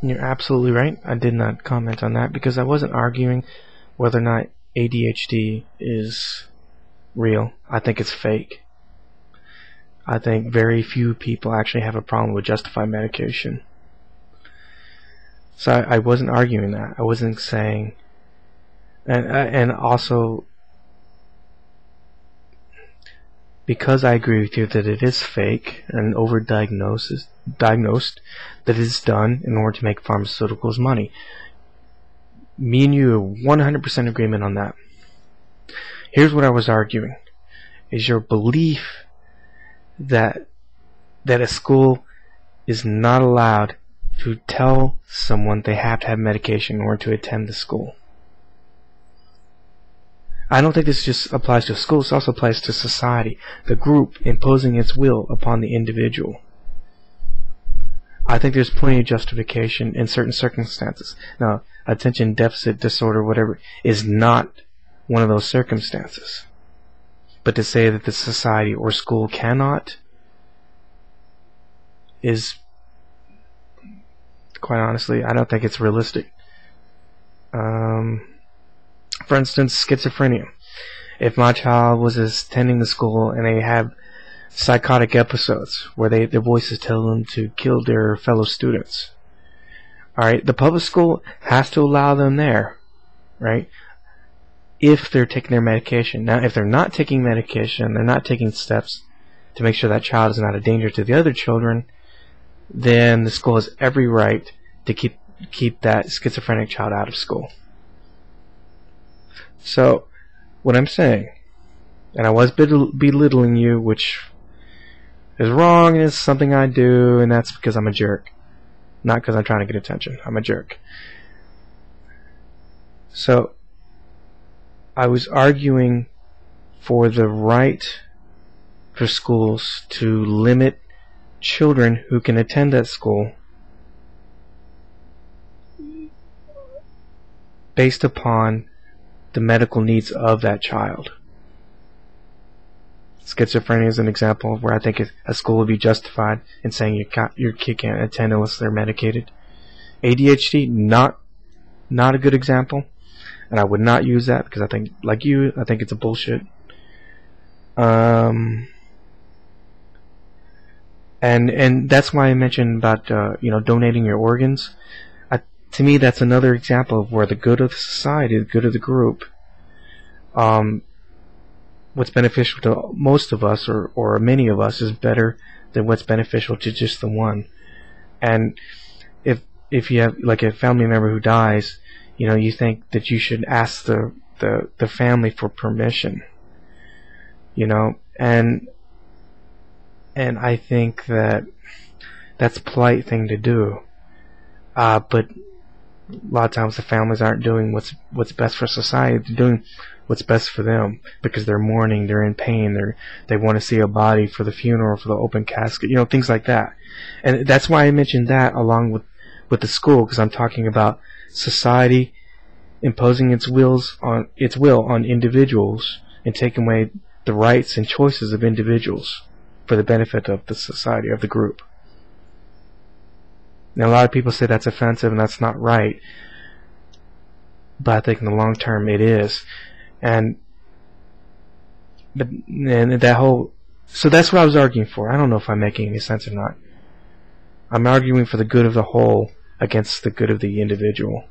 You're absolutely right. I did not comment on that because I wasn't arguing whether or not ADHD is real. I think it's fake. I think very few people actually have a problem with justified medication. So I wasn't arguing that. I wasn't saying, and also because I agree with you that it is fake and diagnosed, that it is done in order to make pharmaceuticals money. Me and you are 100% agreement on that. Here's what I was arguing, is your belief that a school is not allowed to tell someone they have to have medication in order to attend the school. I don't think this just applies to schools, this also applies to society, the group imposing its will upon the individual. I think there's plenty of justification in certain circumstances. Now, attention deficit disorder, whatever, is not one of those circumstances. But to say that the society or school cannot is, quite honestly, I don't think it's realistic. For instance, schizophrenia. If my child was attending the school and they have psychotic episodes where their voices tell them to kill their fellow students, alright, the public school has to allow them there, right? If they're taking their medication. Now, if they're not taking medication, they're not taking steps to make sure that child is not a danger to the other children, then the school has every right to keep that schizophrenic child out of school. So, what I'm saying, and I was belittling you, which is wrong, and it's something I do, and that's because I'm a jerk. Not because I'm trying to get attention. I'm a jerk. So, I was arguing for the right for schools to limit children who can attend that school based upon the medical needs of that child. Schizophrenia is an example of where I think a school would be justified in saying your kid can't attend unless they're medicated. ADHD, not a good example, and I would not use that because I think, like you, I think it's a bullshit. And that's why I mentioned about donating your organs. To me, that's another example of where the good of the society, the good of the group, what's beneficial to most of us or many of us is better than what's beneficial to just the one. And if you have like a family member who dies, you think that you should ask the family for permission, and I think that's a polite thing to do, but a lot of times the families aren't doing what's best for society. They're doing what's best for them because they're mourning, they're in pain, they want to see a body for the funeral, for the open casket, things like that. And that's why I mentioned that along with the school, because I'm talking about society imposing its will on individuals and taking away the rights and choices of individuals for the benefit of the society, of the group. Now, a lot of people say that's offensive and that's not right, but I think in the long term it is. So that's what I was arguing for. I don't know if I'm making any sense or not. I'm arguing for the good of the whole against the good of the individual.